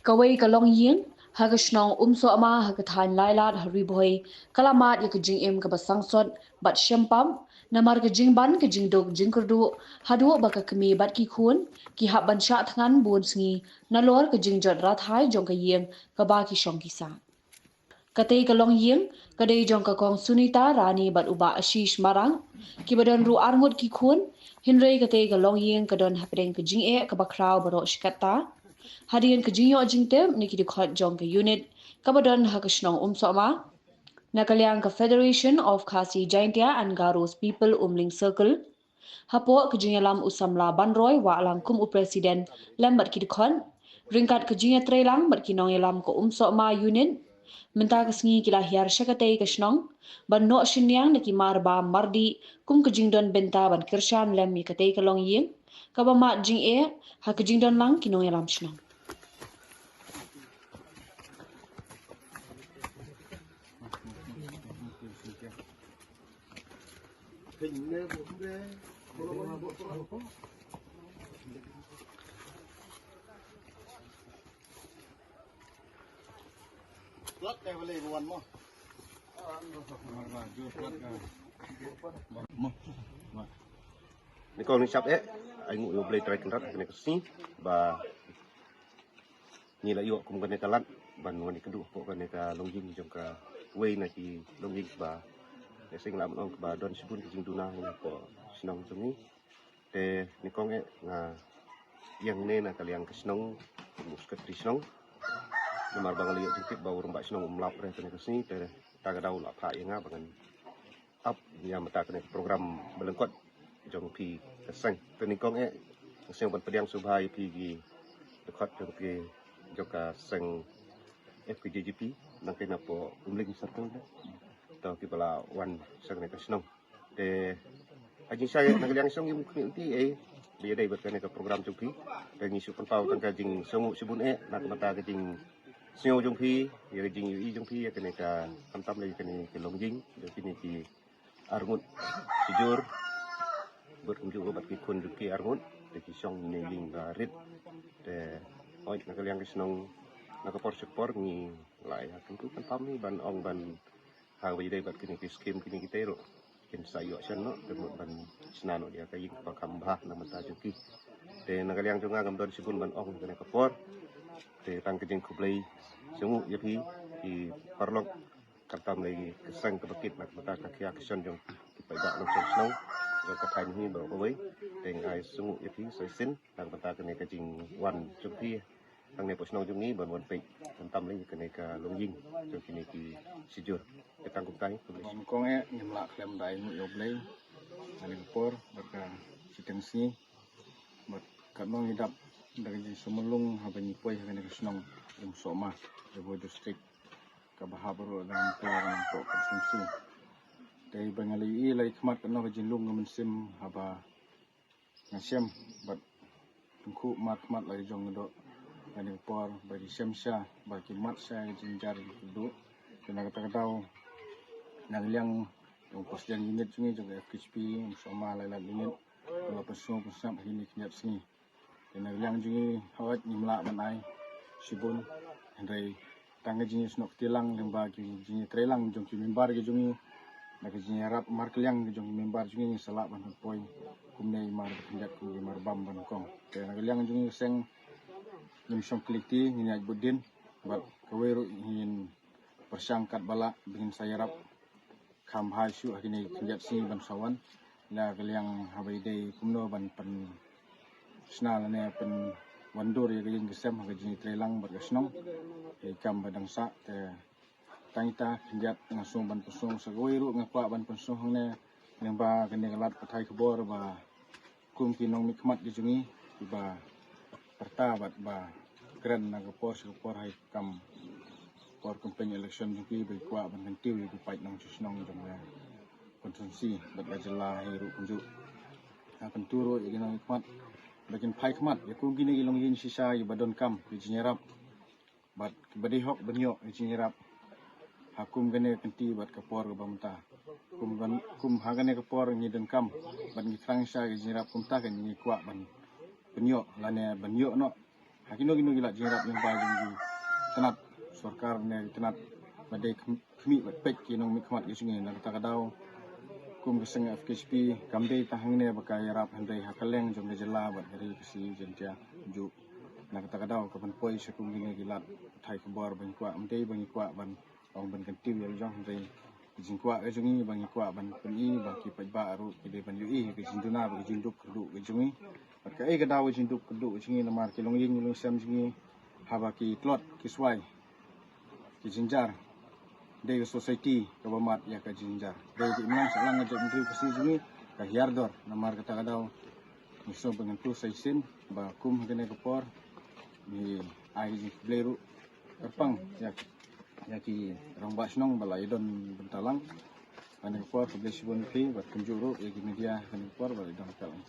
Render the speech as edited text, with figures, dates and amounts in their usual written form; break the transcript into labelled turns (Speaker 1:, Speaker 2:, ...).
Speaker 1: Kawai kalong ying hagashnong umso ama hagathan lailat hariboi kalamat yakajing im kabasangsot bat syempam namar kajing ban kajing dog jingkurdu hadu baka kemi bat ki khun ki hab ban sha thangan bun sngi nalor kajing jot rathai jong ka ying kaba ki shong kisa Katay kalong ying, kaday jong kakong Sunita Rani bat uba Ashish Marang, kibadon ru armut ki khun, hinray katay kalong ying kadon hapring kajing kabakraw baro shikata, hadian kajing yo jingtem niki dikot jong ka unit, kabadon hakashnong umsoma, nakalyang ka Federation of Khasi Jaintia and Garos People Umling Circle, hapo kajinyalam usamla banroy wa alangkum upresiden lembat ki dikon, ringkat kajinya trelang bat kinong yalam ko umsoma unit, Menta kasngi kila hiar syakatay kasnong, ban no shinyang na kimar ba mardi kum kajingdon benta ban kirshan lem mi katay kalong ying, kabama jing ha kajingdon lang kinong yalam shnong.
Speaker 2: Plat kayak boleh buan mo.
Speaker 3: Ni kau ni siap ai ngu yo boleh try kenrat kena kesini ba ni la yo kum kena kalat ban ni kedu pok kena ka longjing jong ka way na ki longjing ba sing lam ong ba don sibun kijing duna ni po sinong tumi te ni kong nga yang ne na kaliang kesnong muskat trisnong Namar bangal lihat dikit bau rumpak senang umlap re kena kesini te taga dau lap hak yang bangan up yang mata kena program belengkot jong pi keseng tenikong keseng ban pediang subhai pi gi dekat jong pi joka seng FKJGP nang kena po umling circle tau ki bala wan sang kena kesnong te ajin saya nang yang song yum ti dia dai ber kena ke program jong pi dan isu pentau tang kajing songu sibun nak mata kajing Sio jong pi, ya jing yu jong pi ya kena ka tam lagi kena ke longjing, jadi kini ki arngut sejur berunjuk obat ki kun ki arngut, de ki song ni ling rit de oi nak yang kisnong nak por sekor ni lai akan tu tam ni ban ong ban ha wi dai bat kini ki skim kini kita ro kin sayo sen no de ban senano dia ka yik pa kambah na mata juki de nak yang jong ngam don sibun ban ong kena ka por de tang kejing kublai Sungu ya pi di parlok katam lagi kesang kebekit nak mata kaki aksion jong kita dak long song jong katai ni bawa kawai teng ai sungu ya pi soisin nak mata kene kajing wan jong pi tang ne posnong jong ni ban wan pe katam lagi kene ka longjing jong kini ki sijur ketang kutai
Speaker 2: Kong nyemlak klem dai mu yo blay. Ani por baka sitensi bat kanong hidap dari sumelung habani poi kene kesnong soma Ibu distrik kabahabro dalam pelarang pok konsumsi. Dari bengali lagi kemat kena kejilung mensim haba ngasyam bat tungku mat lagi jong do ani por bagi semsha bagi mat saya jinjar do kena kata tau nagliang yang posjan unit sungi juga FKHP sama lain unit dua pesung ini kinyat sini dan nagliang jungi hawat nimla manai sibun Andai tangga jenis nok tilang lembagi jenis trelang jong mimbar ke jongi nak jenis Arab markeliang ke jong mimbar jongi salak ban poi kumne mar pinjat kum mar bam ban kong ke nak liang jongi seng nim som kliti ni aj budin bal kaweru hin persangkat bala bingin sayarap kam hasu akini pinjat si ban sawan la keliang habai dei kumno ban pen snal ne pen Wandur ya kajing kesem kajing trelang berkesnong ikam badang sa te tangita kinjat ngasung ban pesung sagoiru ngapa ban pesung ne nemba kene lat patai kebor ba kum kinong mikmat dijungi ba pertabat ba keren naga pos hai kam por kampanye election juki be kwa ban kentiu di pait nang susnong jong konsumsi bat gajela hiru kunjuk akan turu ya kinong mikmat Bagian pai kemat, ya ku gini ilong yin sisa ya badon kam di jinyarap, bat badihok benyok di jinyarap, hakum gane kenti bat kapor ke bamta. kum hagan ke por ni den kam ban ni krang sha ke jirap kum ta ke ni kwa ban penyo lane banyo no hakino gino gila jirap yang ba jing tenat sarkar ne tenat badai khmi bat pek ki nong mi khmat ki sungi na ta kadau kum keseng FKSP kamde tahang ne bakai rap handai hakaleng jom jela bat hari kesi jentia ju na kata kadau kapan poi sekum gini gilat thai kebor bang kwa amdei bang kwa ban ong ban kantiu yang jong handai jing kwa ke jungi bang kwa ban peni baki pajba aru kide ban yui ke jinduna bagi jinduk kedu ke jungi bat ka kadau jinduk kedu jungi na mar ki longying long sam jungi habaki klot kiswai ki jinjar dari society kebamat ya ke jinjar dari di mana salang ngajak menteri kesi jungi ke hiardor namar kata kadau miso dengan tu saisin ba kum kene kepor ni ai bleru erpang ya ki rong basnong balai don bentalang ane kepor ke sibun pi bat kunjuru ya ki media kene kepor balai don kalang